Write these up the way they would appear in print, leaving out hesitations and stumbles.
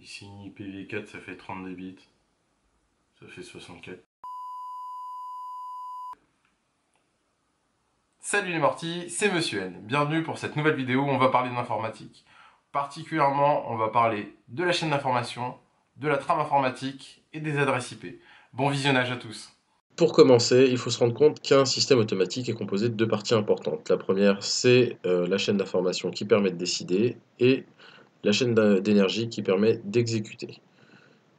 Ici, IPv4, ça fait 32 bits. Ça fait 64. Salut les Mortis, c'est Monsieur N. Bienvenue pour cette nouvelle vidéo où on va parler d'informatique. Particulièrement, on va parler de la chaîne d'information, de la trame informatique et des adresses IP. Bon visionnage à tous. Pour commencer, il faut se rendre compte qu'un système automatique est composé de deux parties importantes. La première, c'est la chaîne d'information qui permet de décider et la chaîne d'énergie qui permet d'exécuter.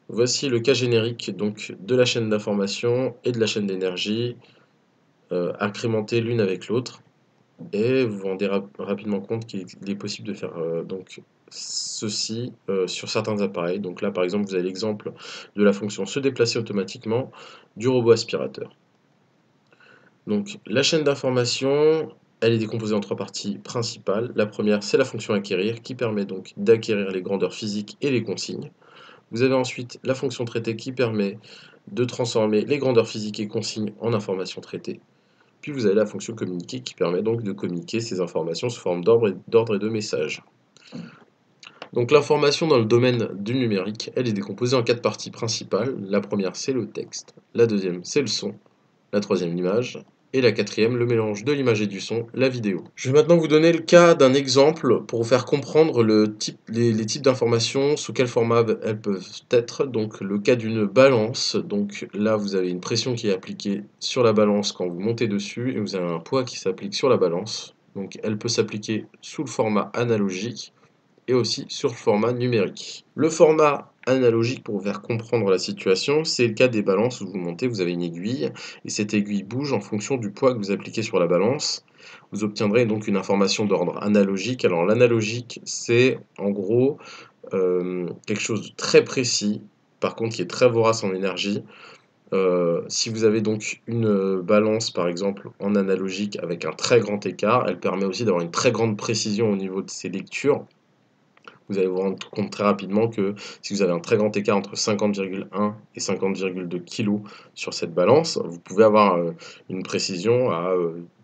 Voici le cas générique donc, de la chaîne d'information et de la chaîne d'énergie incrémentées l'une avec l'autre. Et vous vous rendez rapidement compte qu'il est possible de faire donc, ceci sur certains appareils. Donc là, par exemple, vous avez l'exemple de la fonction se déplacer automatiquement du robot aspirateur. Donc la chaîne d'information, elle est décomposée en trois parties principales. La première, c'est la fonction acquérir qui permet donc d'acquérir les grandeurs physiques et les consignes. Vous avez ensuite la fonction traiter qui permet de transformer les grandeurs physiques et consignes en informations traitées. Puis vous avez la fonction communiquer qui permet donc de communiquer ces informations sous forme d'ordre et de messages. Donc l'information dans le domaine du numérique, elle est décomposée en quatre parties principales. La première, c'est le texte. La deuxième, c'est le son. La troisième, l'image. Et la quatrième, le mélange de l'image et du son, la vidéo. Je vais maintenant vous donner le cas d'un exemple pour vous faire comprendre les types d'informations, sous quel format elles peuvent être. Donc le cas d'une balance, donc là vous avez une pression qui est appliquée sur la balance quand vous montez dessus et vous avez un poids qui s'applique sur la balance. Donc elle peut s'appliquer sous le format analogique et aussi sur le format numérique. Le format analogique, pour vous faire comprendre la situation, c'est le cas des balances où vous montez, vous avez une aiguille, et cette aiguille bouge en fonction du poids que vous appliquez sur la balance. Vous obtiendrez donc une information d'ordre analogique. Alors l'analogique, c'est en gros quelque chose de très précis, par contre qui est très vorace en énergie. Si vous avez donc une balance par exemple en analogique avec un très grand écart, elle permet aussi d'avoir une très grande précision au niveau de ses lectures. Vous allez vous rendre compte très rapidement que si vous avez un très grand écart entre 50,1 et 50,2 kg sur cette balance, vous pouvez avoir une précision à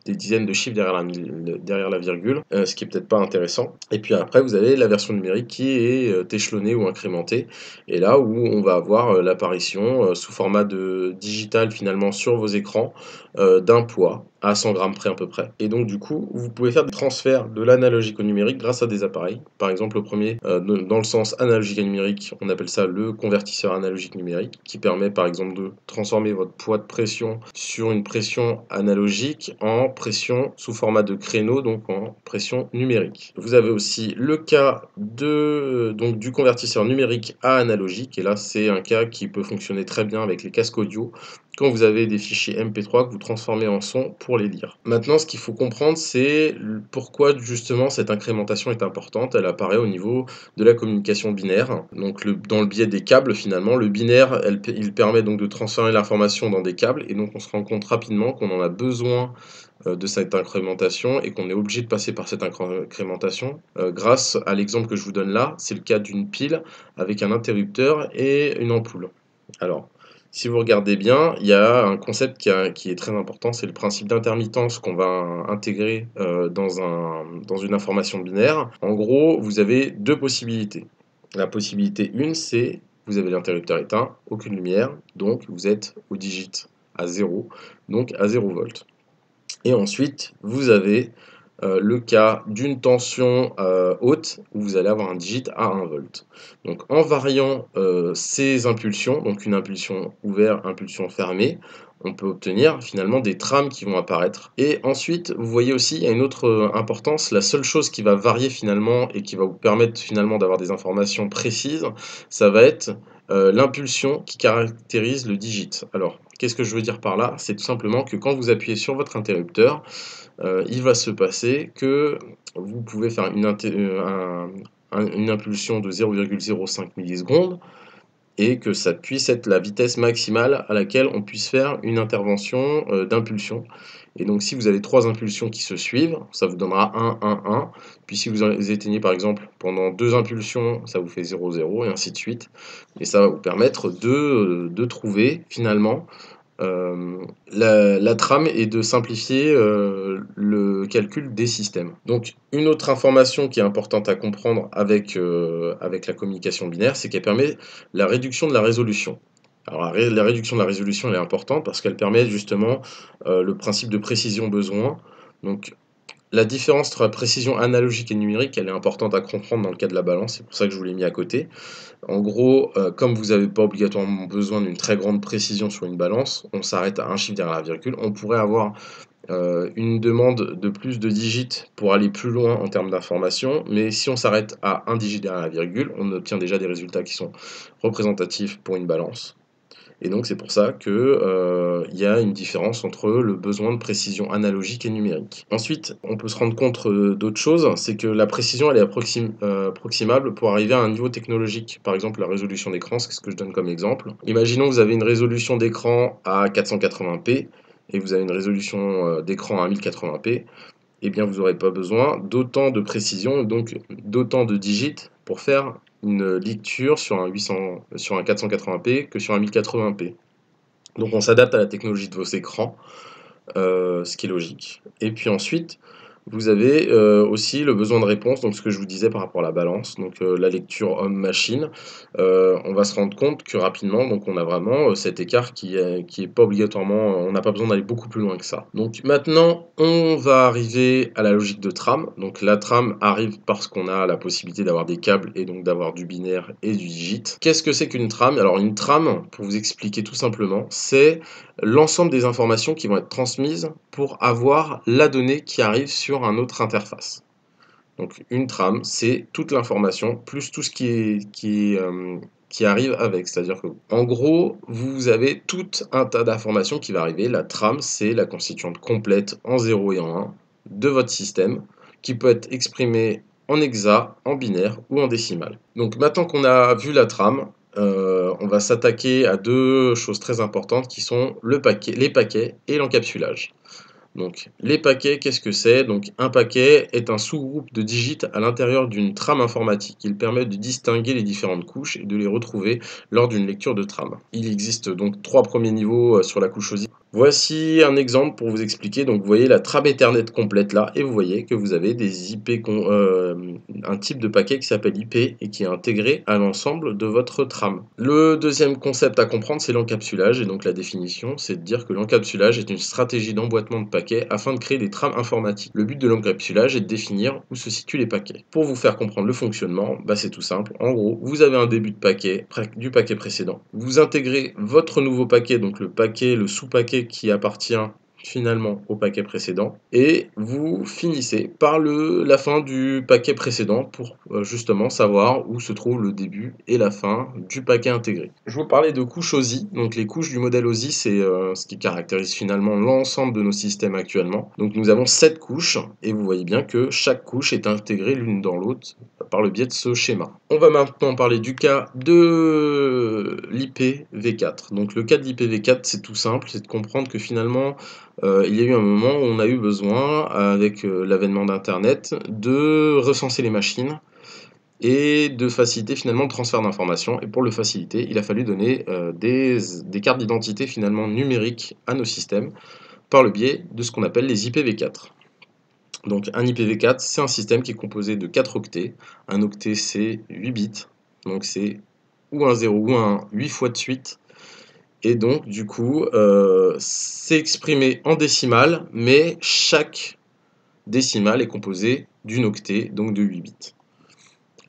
des dizaines de chiffres derrière la virgule, ce qui est peut-être pas intéressant. Et puis après, vous avez la version numérique qui est échelonnée ou incrémentée, et là où on va avoir l'apparition sous format de digital finalement sur vos écrans d'un poids à 100 grammes près à peu près. Et donc du coup, vous pouvez faire des transferts de l'analogique au numérique grâce à des appareils. Par exemple, le premier, dans le sens analogique à numérique, on appelle ça le convertisseur analogique numérique, qui permet par exemple de transformer votre poids de pression sur une pression analogique en pression sous format de créneau, donc en pression numérique. Vous avez aussi le cas donc, du convertisseur numérique à analogique, et là c'est un cas qui peut fonctionner très bien avec les casques audio, quand vous avez des fichiers MP3 que vous transformez en son pour les lire. Maintenant, ce qu'il faut comprendre, c'est pourquoi justement cette incrémentation est importante. Elle apparaît au niveau de la communication binaire. Donc dans le biais des câbles, finalement, le binaire, il permet donc de transférer l'information dans des câbles, et donc on se rend compte rapidement qu'on en a besoin de cette incrémentation et qu'on est obligé de passer par cette incrémentation grâce à l'exemple que je vous donne là. C'est le cas d'une pile avec un interrupteur et une ampoule. Alors, si vous regardez bien, il y a un concept qui est très important, c'est le principe d'intermittence qu'on va intégrer dans une information binaire. En gros, vous avez deux possibilités. La possibilité 1, c'est vous avez l'interrupteur éteint, aucune lumière, donc vous êtes au digit à 0, donc à 0 volts. Et ensuite, vous avez le cas d'une tension haute où vous allez avoir un digit à 1 volt. Donc en variant ces impulsions, donc une impulsion ouverte, impulsion fermée, on peut obtenir finalement des trames qui vont apparaître. Et ensuite, vous voyez aussi, il y a une autre importance, la seule chose qui va varier finalement et qui va vous permettre finalement d'avoir des informations précises, ça va être l'impulsion qui caractérise le digit. Alors, qu'est-ce que je veux dire par là? C'est tout simplement que quand vous appuyez sur votre interrupteur, il va se passer que vous pouvez faire une impulsion de 0,05 millisecondes et que ça puisse être la vitesse maximale à laquelle on puisse faire une intervention d'impulsion. Et donc si vous avez trois impulsions qui se suivent, ça vous donnera 1, 1, 1. Puis si vous les éteignez par exemple pendant deux impulsions, ça vous fait 0, 0 et ainsi de suite. Et ça va vous permettre de trouver finalement la trame et de simplifier le calcul des systèmes. Donc une autre information qui est importante à comprendre avec la communication binaire, c'est qu'elle permet la réduction de la résolution. Alors la réduction de la résolution, elle est importante parce qu'elle permet justement le principe de précision besoin. Donc la différence entre la précision analogique et numérique, elle est importante à comprendre dans le cas de la balance, c'est pour ça que je vous l'ai mis à côté. En gros, comme vous n'avez pas obligatoirement besoin d'une très grande précision sur une balance, on s'arrête à un chiffre derrière la virgule. On pourrait avoir une demande de plus de digits pour aller plus loin en termes d'information, mais si on s'arrête à un digit derrière la virgule, on obtient déjà des résultats qui sont représentatifs pour une balance. Et donc c'est pour ça que y a une différence entre le besoin de précision analogique et numérique. Ensuite, on peut se rendre compte d'autres choses, c'est que la précision elle est approximable pour arriver à un niveau technologique. Par exemple, la résolution d'écran, c'est ce que je donne comme exemple. Imaginons que vous avez une résolution d'écran à 480p et vous avez une résolution d'écran à 1080p. Eh bien, vous n'aurez pas besoin d'autant de précision, donc d'autant de digits pour faire une lecture sur un 480p que sur un 1080p. Donc on s'adapte à la technologie de vos écrans, ce qui est logique. Et puis ensuite, vous avez aussi le besoin de réponse, donc ce que je vous disais par rapport à la balance, donc la lecture homme-machine. On va se rendre compte que rapidement, donc on a vraiment cet écart qui est pas obligatoirement, on n'a pas besoin d'aller beaucoup plus loin que ça. Donc maintenant, on va arriver à la logique de trame. Donc la trame arrive parce qu'on a la possibilité d'avoir des câbles et donc d'avoir du binaire et du digit. Qu'est-ce que c'est qu'une trame? Alors une trame, pour vous expliquer tout simplement, c'est l'ensemble des informations qui vont être transmises pour avoir la donnée qui arrive sur un autre interface. Donc une trame, c'est toute l'information plus tout ce qui arrive avec. C'est-à-dire que, en gros, vous avez tout un tas d'informations qui va arriver. La trame, c'est la constituante complète en 0 et en 1 de votre système, qui peut être exprimée en hexa, en binaire ou en décimal. Donc maintenant qu'on a vu la trame, on va s'attaquer à deux choses très importantes qui sont les paquets et l'encapsulage. Donc les paquets, qu'est-ce que c'est? Donc un paquet est un sous-groupe de digits à l'intérieur d'une trame informatique. Il permet de distinguer les différentes couches et de les retrouver lors d'une lecture de trame. Il existe donc 3 premiers niveaux sur la couche OSI. Voici un exemple pour vous expliquer. Donc vous voyez la trame Ethernet complète là et vous voyez que vous avez des IP, un type de paquet qui s'appelle IP et qui est intégré à l'ensemble de votre trame. Le deuxième concept à comprendre, c'est l'encapsulage, et donc la définition, c'est de dire que l'encapsulage est une stratégie d'emboîtement de paquets afin de créer des trames informatiques. Le but de l'encapsulage est de définir où se situent les paquets. Pour vous faire comprendre le fonctionnement, c'est tout simple. En gros, vous avez un début de paquet du paquet précédent. Vous intégrez votre nouveau paquet, donc le sous-paquet qui appartient finalement au paquet précédent, et vous finissez par la fin du paquet précédent pour justement savoir où se trouve le début et la fin du paquet intégré. Je vous parlais de couches OSI, donc les couches du modèle OSI, c'est ce qui caractérise finalement l'ensemble de nos systèmes actuellement. Donc nous avons 7 couches, et vous voyez bien que chaque couche est intégrée l'une dans l'autre par le biais de ce schéma. On va maintenant parler du cas de l'IPv4. Donc le cas de l'IPv4, c'est tout simple, c'est de comprendre que finalement il y a eu un moment où on a eu besoin, avec l'avènement d'Internet, de recenser les machines et de faciliter finalement le transfert d'informations. Et pour le faciliter, il a fallu donner des cartes d'identité finalement numériques à nos systèmes par le biais de ce qu'on appelle les IPv4. Donc un IPv4, c'est un système qui est composé de 4 octets. Un octet, c'est 8 bits, donc c'est ou un 0 ou un 1, 8 fois de suite. Et donc, du coup, c'est exprimé en décimale, mais chaque décimale est composée d'une octet, donc de 8 bits.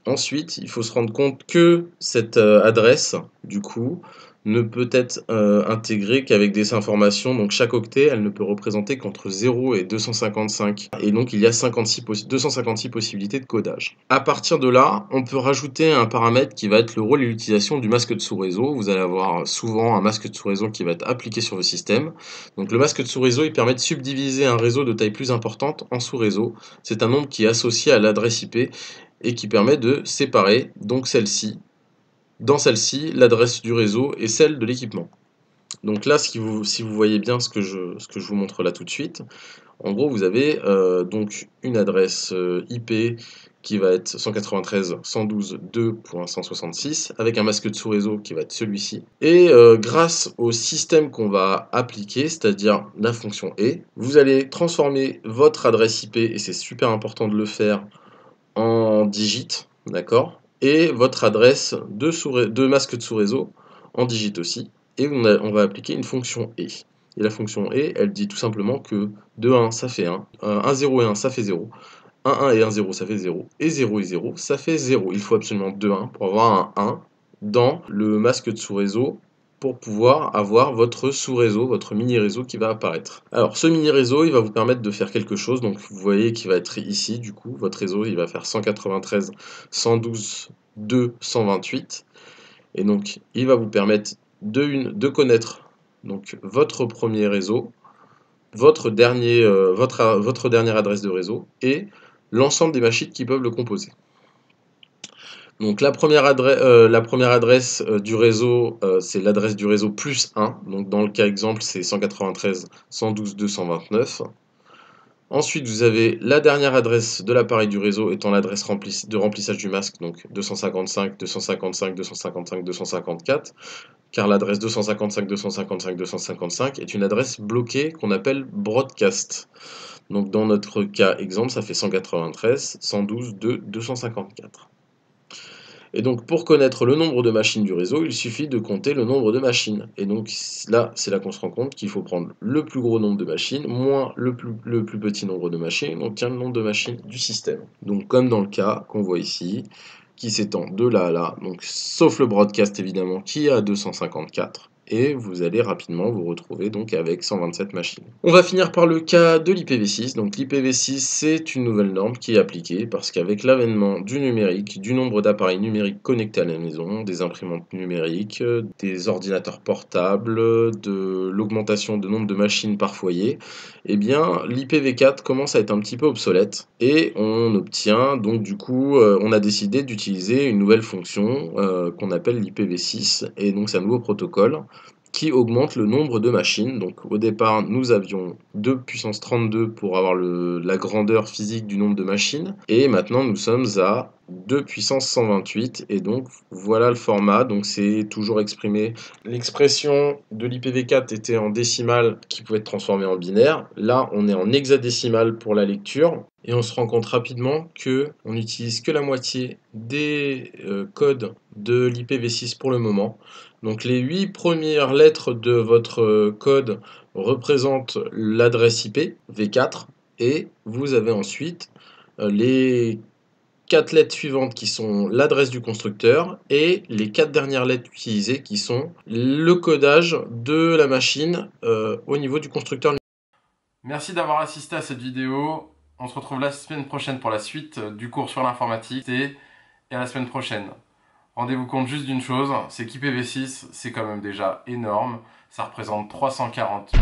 Ensuite, il faut se rendre compte que cette adresse, du coup, ne peut être intégrée qu'avec des informations. Donc chaque octet, elle ne peut représenter qu'entre 0 et 255. Et donc il y a 256 possibilités de codage. À partir de là, on peut rajouter un paramètre qui va être le rôle et l'utilisation du masque de sous-réseau. Vous allez avoir souvent un masque de sous-réseau qui va être appliqué sur vos systèmes. Donc le masque de sous-réseau, il permet de subdiviser un réseau de taille plus importante en sous-réseau. C'est un nombre qui est associé à l'adresse IP et qui permet de séparer donc celle-ci. Dans celle-ci, l'adresse du réseau et celle de l'équipement. Donc là, si vous voyez bien ce que je vous montre là tout de suite, En gros, vous avez donc une adresse IP qui va être 192.168.2.166 avec un masque de sous-réseau qui va être celui-ci. Et grâce au système qu'on va appliquer, c'est-à-dire la fonction et, vous allez transformer votre adresse IP, et c'est super important de le faire, en digit, d'accord? Et votre adresse de masque de sous-réseau en digit aussi. Et on va appliquer une fonction et. Et la fonction et, elle dit tout simplement que 2, 1, ça fait 1, 1, 0 et 1, ça fait 0, 1, 1 et 1, 0, ça fait 0, et 0 et 0, ça fait 0. Il faut absolument 2, 1 pour avoir un 1 dans le masque de sous-réseau pour pouvoir avoir votre sous-réseau, votre mini-réseau qui va apparaître. Alors ce mini-réseau, il va vous permettre de faire quelque chose, donc vous voyez qu'il va être ici, du coup, votre réseau, il va faire 193.112.2.128, et donc il va vous permettre de connaître donc, votre premier réseau, votre dernière adresse de réseau, et l'ensemble des machines qui peuvent le composer. Donc la première adresse du réseau, c'est l'adresse du réseau plus 1. Donc dans le cas exemple, c'est 193.112.229. Ensuite, vous avez la dernière adresse de l'appareil du réseau étant l'adresse de remplissage du masque, donc 255, 255, 255, 254, car l'adresse 255, 255, 255 est une adresse bloquée qu'on appelle broadcast. Donc dans notre cas exemple, ça fait 193, 112, 254. Et donc pour connaître le nombre de machines du réseau, il suffit de compter le nombre de machines. Et donc là, c'est là qu'on se rend compte qu'il faut prendre le plus gros nombre de machines, moins le plus petit nombre de machines, on obtient le nombre de machines du système. Donc comme dans le cas qu'on voit ici, qui s'étend de là à là, donc sauf le broadcast évidemment, qui est à 254. Et vous allez rapidement vous retrouver donc avec 127 machines. On va finir par le cas de l'IPv6. Donc l'IPv6, c'est une nouvelle norme qui est appliquée parce qu'avec l'avènement du numérique, du nombre d'appareils numériques connectés à la maison, des imprimantes numériques, des ordinateurs portables, de l'augmentation du nombre de machines par foyer, eh bien l'IPv4 commence à être un petit peu obsolète et on obtient donc du coup, on a décidé d'utiliser une nouvelle fonction qu'on appelle l'IPv6 et donc c'est un nouveau protocole qui augmente le nombre de machines. Donc au départ, nous avions 2 puissance 32 pour avoir la grandeur physique du nombre de machines. Et maintenant, nous sommes à 2 puissance 128. Et donc voilà le format. Donc c'est toujours exprimé. L'expression de l'IPv4 était en décimale qui pouvait être transformée en binaire. Là, on est en hexadécimal pour la lecture. Et on se rend compte rapidement qu'on n'utilise que la moitié des codes de l'IPv6 pour le moment. Donc les 8 premières lettres de votre code représentent l'adresse IP V4 et vous avez ensuite les 4 lettres suivantes qui sont l'adresse du constructeur et les 4 dernières lettres utilisées qui sont le codage de la machine au niveau du constructeur. Merci d'avoir assisté à cette vidéo. On se retrouve la semaine prochaine pour la suite du cours sur l'informatique et à la semaine prochaine. Rendez-vous compte juste d'une chose, c'est qu'IPv6, c'est quand même déjà énorme. Ça représente 340